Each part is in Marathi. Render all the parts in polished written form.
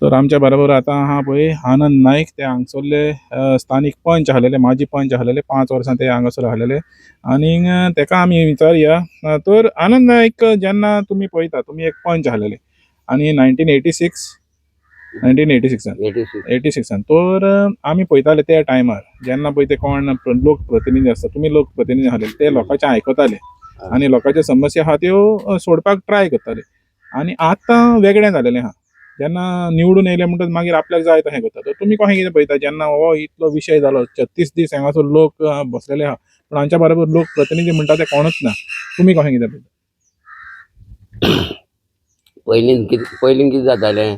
तर आमच्या बरोबर आता हा पळय आनंद नाईक, ते हांगसरले स्थानिक पंच आसलेले, माजी पंच आसलेले, 5 वर्सां ते हांगासर आसलेले. आनीक तेका आमी विचारया. तर आनंद नाईक, जेन्ना तुमी पळयता, तुमी एक पंच आसलेले आनी 1986 तर आमी पळयताले त्या टायमार जेन्ना पळय ते कोण लोकप्रतिनिधी आसता, तुमी लोकप्रतिनिधी आसलेले, ते लोकांचे आयकताले आनी लोकांच्यो समस्या आहा त्यो सोडपाक ट्राय करताले. आनी आतां वेगळें जालेलें आहा. जेन्ना निवडून येयले म्हणटच मागीर आपल्याक जाय तशें करता. तर तुमी कशें कितें पळयता जेन्ना हो इतलो विशय जालो, 36 दीस हांगासर लोक बसलेले आहा, पूण हांच्या बरोबर लोकप्रतिनिधी म्हणटा ते कोणूच ना, तुमी कशें कितें पळयता? पयलीं कितें जातालें,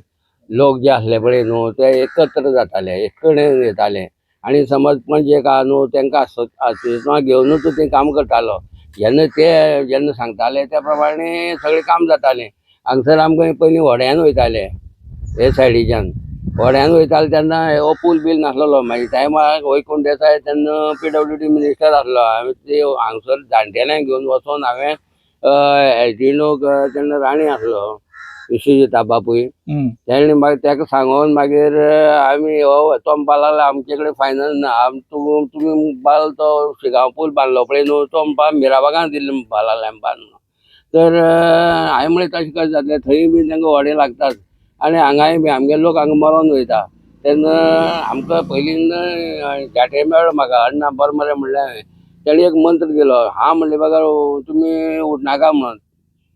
लोक जे आसले पळय न्हू ते एकत्र जाताले, एक कडेन येताले आनी समज पंच एक आहा न्हू तांकां अस्तित्वां घेवनूच ते काम करतालो. जेन्ना सांगताले त्या प्रमाणे सगळें काम जातालें. हांगसर आमकां पयलीं व्हड्यान वयताले, हे सायडीच्यान व्हड्यान वयताले तेन्ना हो पूल बील नासलेलो. मागीर टायमार वैकुंठ देसाय तेन्ना PWD मिनिस्टर आसलो. हांवें ते हांगसर जाणटेल्यांक घेवन वचोन हांवें एलटीनोक तेन्ना राणी आसलो विश्वजीत बापूय, तेणें मागीर ताका सांगून मागीर आमी हो तो म्हणपाक लागलो आमचे कडेन फायनल ना, तुमी बाल तो शिगांव पूल बांदलो पळय न्हू तो म्हणपा मिराबागान दिल्लो म्हणपाक लागले आमी बांदून. तर हांवें म्हळें तशें कशें जातलें, थंय बी तांकां व्हडें लागतात आनी हांगाय बी आमगे लोक हांगा मरोन वयता. तेन्ना आमकां पयलीं जाटे मेळ्ळो म्हाका, अण्णा बरमरे म्हणलें हांवें. तेणी एक मंत्र दिलो, हांव म्हणलें बघा तुमी उठनाका म्हणून.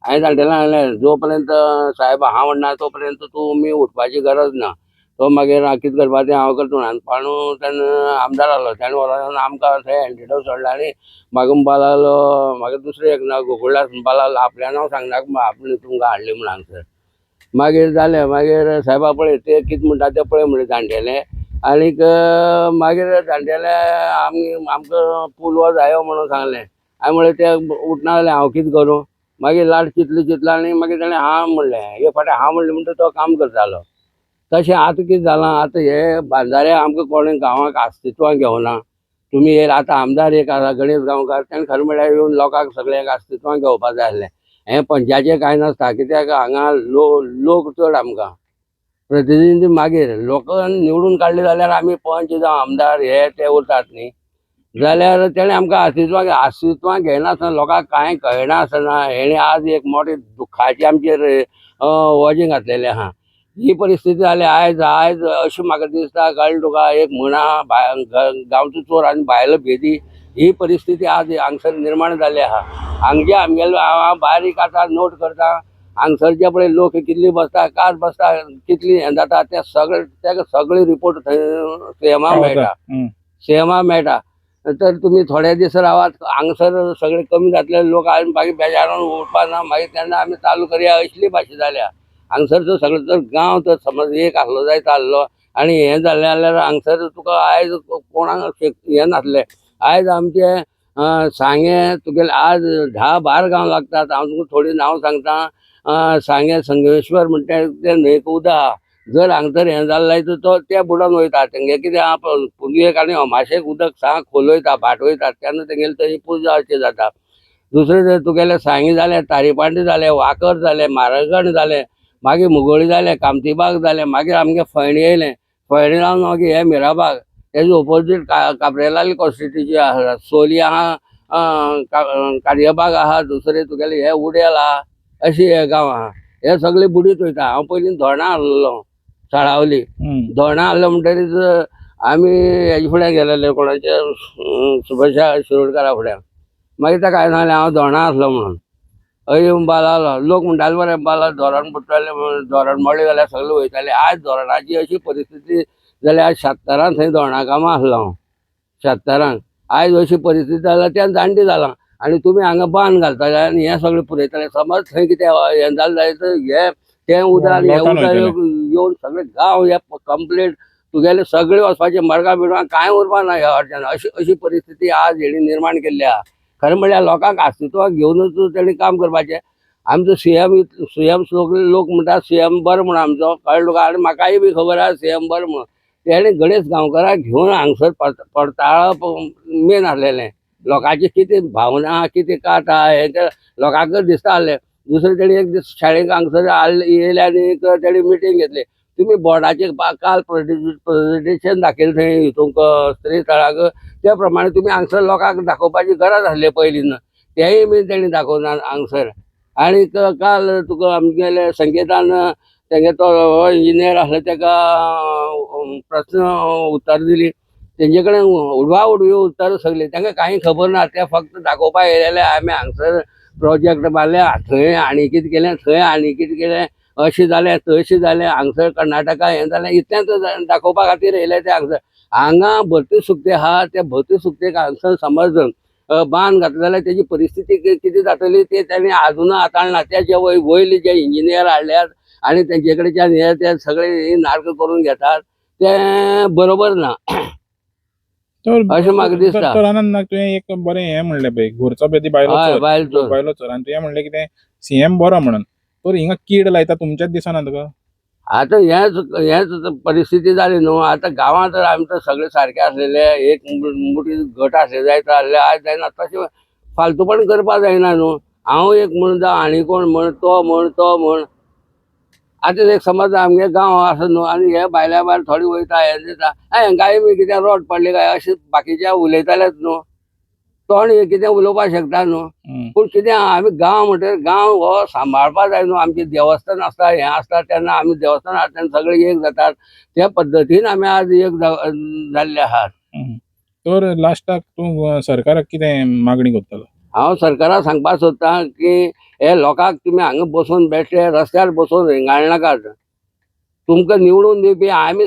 हांवें जाणटेल्यांक सांगलें जो पर्यंत साहेब हांव म्हणना तो पर्यंत तुमी उठपाची गरज ना. तो मागीर कितें करपा तें हांव करता म्हणून पाणू तेन्ना आमदार आसलो, तेणें व्हरोन आमकां थंय एंटिडोट सोडलो आनी म्हाका म्हणपा लागलो, म्हाका दुसरें एक नांव गोकुळदास म्हणपा लागलो आपलें नांव सांगनाका आपणें तुमकां हाडलें म्हणून हांगसर. मागीर जालें, मागीर साहेबा पळय ते कितें म्हणटा तें पळय म्हणलें जाणटेले. आनीक मागीर जाणटेले आमकां पूल हो जायो म्हणून सांगलें. हांवें म्हळें ते उठना जाल्यार हांव कितें करूं. मागीर लाड चितलो आनी मागीर ताणें हां म्हणलें. हे फावटी हांव म्हणलें म्हणटा तो काम करतालो. तशें आतां कितें जालां, आतां हे बांदारे आमकां कोणें गांवांक अस्तित्वाक घेवना. तुमी हे आतां आमदार एक आसा गणेश गांवकार, ताणें खरें म्हळ्यार येवन लोकांक सगळ्यांक अस्तित्वाक घेवपा जाय आसलें. हें पंचायतीचें कांय नासता, कित्याक हांगा लोक चड आमकां प्रतिनिधी मागीर लोकांनी निवडून काडले जाल्यार आमी पंच जावं आमदार हे ते उरतात न्ही. जाल्यार तेणें आमकां अस्तित्वाक घेयनासतना लोकांक कांय कळनासतना हेणें आज एक मोठे दुख्खाची आमचेर वजें घातलेलें आहा. ही परिस्थिती जाली आयज अशें म्हाका दिसता, कळ्ळें तुका, एक म्हण आहा गांवचो चोर आनी भायलो भेदी, ही परिस्थिती आज हांगसर निर्माण जाल्ली आहा. हांगचे आमगेलो हांव बारीक आतां नोट करता, हांगसरचे पळय लोक कितली बसता, कास बसता, कितली हें जाता तें ताका सगळे रिपोर्ट थंय सीएमा मेळटा. तर तुमी थोडे दीस रावात, हांगसर सगळे कमी जातले लोक आनी मागीर बेजारून उरपा ना. मागीर तेन्ना आमी चालू करया असली भाशा जाल्या. हांगसरचो सगळो जर गांव तर समज एक आसलो जायत आसलो आनी हें जालें जाल्यार हांगसर तुका आयज कोणाक हें नासलें. आयज आमचे सांगे तुगेले आज 10-12 गांव लागतात. हांव तुका थोडीं नांव सांगता. सांगे संगमेश्वर म्हणटा तें न्हंयक उदक आहा. जर हांगसर हें जालें जाल्यार तो ते बुडोन वयता. तेंगे कितें आहा पुंजयेक आनी अमाशेक उदक सां खोल वयता, भाट वयता, तेन्ना तेंगेली थंय पुजा अशें जाता. दुसरें जर तुगेलें सांगी जालें, तारीपांडी जालें, वाकर जालें, म्हारगण जालें, मागीर मुगोळी जालें, कामतीबाग जालें, मागीर आमगे फोयणी येयलें. फोयणी जावन मागीर हे मिराबाग, तेजे ओपोजीट काब्रेलाल कॉन्स्टिट्युएन्सी आहा, सोली आहा, काडयेबाग आहा, दुसरें तुगेलें हे उडेल आहा, अशी हे गांव आहा. हे सगळे बुडीत वयता. हांव पयलीं धोणा आसलेलो साळावली. धोणा आसलो म्हणटरीच आमी हेजे फुड्यान गेलेले, कोणाचे सुभाषा शिरोडकारा फुड्यान. मागीर ताका हांवें सांगलें हांव धोणा आसलो म्हणून. हय येवन बालालो. लोक म्हणटाले बरें बाला धोरण बुडटालें म्हणून, धोरण मोडलें जाल्यार सगळे वयताले. आयज धोरणाची अशी परिस्थिती जाल्यार 76 थंय धोरणा कामां आसलो हांव. 76 आयज अशी परिस्थिती जाल्यार तें जाणटी जालां. आनी तुमी हांगा बांद घालताले आनी हें सगळें पुरयताले. समज थंय कितें हें जालें जाल्यार हे तें उदक आनी हें उदक येवन सगळे गांव हे कंप्लीट तुगेले सगळे वचपाचे, मडगांव बिडगांव कांय उरपा ना ह्या वाटच्यान. अशी परिस्थिती आज हेणी निर्माण केल्ली आहा. खरें म्हळ्यार लोकांक अस्तित्वाक घेवनूच तेणी काम करपाचें. आमचो सीएम लोक म्हणटा सीएम बरो म्हणून आमचो, कळ्ळें तुका. आनी म्हाकाय बी खबर आहा सीएम बरो म्हणून. तेणें गणेश गांवकाराक घेवन हांगसर पडताळप मेन आसलेलें. लोकांची कितें भावना, कितें कात आहा हें तें लोकांकच दिसता आसलें. दुसरें तेणी एक दीस शाळेक हांगसर येयले आनी तेणी मिटींग घेतली. तुम्ही बोर्डाचे काल प्रेझेंटेशन दाखयलें थंय हितूंक स्त्री तळाक त्या प्रमाणे तुम्ही हांगसर लोकांक दाखोवपाची गरज आसली पयलीं तेय बी तेणी दाखोवना हांगसर. आनी काल तुका आमगेले संकेतान तेंगे तो इंजिनियर आसलो तेका प्रश्न उत्तर दिली तेंचे कडेन उडवा उडवी उत्तर सगळी तांकां कांय खबर ना. ते फक्त दाखोवपाक येयलेले आमी हांगसर प्रोजेक्ट बांदले थंय आनी कितें केलें थंय आनी कितें केलें अशें जालें तशें जालें हांगसर कर्नाटका हें जालें इतलेंच दाखोवपा खातीर येयले ते हांगसर. हांगा भरती सुकते आहा त्या भरती सुकतेक हांगसर समज बांद घातलो जाल्यार तेजी परिस्थिती कितें जातली ते तेणी आजुनूय हाताळना. ते जे वयले जे इंजिनियर हाडल्यात आनी तेंचे कडच्यान हे ते सगळे नाटक करून घेतात ते बरोबर ना अशें म्हाका दिसता. तर आनंद नाग तुवें एक बरें हें म्हणलें पळय घोरचो बेदी बायलो हय चोर बायल चोर. बायलो चोर आनी तुवें म्हणलें कितें सीएम बरो म्हणून. तर हिंगा कीड लायता तुमच्याच दिसना तुका. आतां हेच परिस्थिती जाली न्हू. आतां गांवांत तर आमचे सगळे सारके आसलेले एक मोठी गट आसले जायत आसले आज जायना तशें फालतूपण करपा जायना न्हू. हांव एक म्हण जावं आनी कोण म्हण तो म्हण आतां एक समज आमगे गांव आसा न्हू आनी हे भायल्या भायर थोडी वयता हें दिता हेंकाय बी कितें रोट पडली काय अशें बाकीचे उलयतालेच न्हू. तोंड हे कितें उलोवपाक शकता न्हू. पूण कितें आमी गांव म्हणटकीर गांव हो सांबाळपा जाय न्हू. आमचे देवस्थान आसता हें आसता तेन्ना आमी देवस्थानांत तेन्ना सगळे एक जातात त्या पद्दतीन आमी आज एक जाल्ले आहात. तर लास्टाक तूं सरकाराक कितें मागणी करतलो. हांव सरकाराक सांगपाक सोदतां की हे लोकांक तुमी हांगा बसून बेश्टे रस्त्यार बसून हिंगाळ नाकात. तुमकां निवडून दिवपी आमी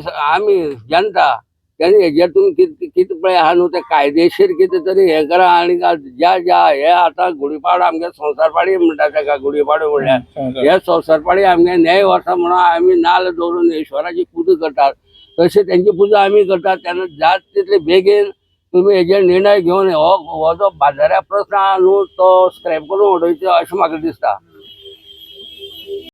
जनता तेन्ना हेजेर तुमी कितें पळय आहा न्हू ते कायदेशीर कितें तरी हें करा. आनी ज्या हे आतां गुडीपाडो आमगे संवसारपाडी म्हणटा तेका गुडीपाडो म्हणल्यार हे संवसारपाडी आमगे न्याय वर्सा म्हणून आमी नाल्ल दवरून इश्वराची पुजा करतात तशी तेंची पुजा आमी करतात. तेन्ना जात तितले बेगीन तुमी हेजेर निर्णय घेवन हो जो बाजाऱ्या प्रश्न आहा न्हू तो स्क्रॅप करून उडोवचो अशें म्हाका दिसता.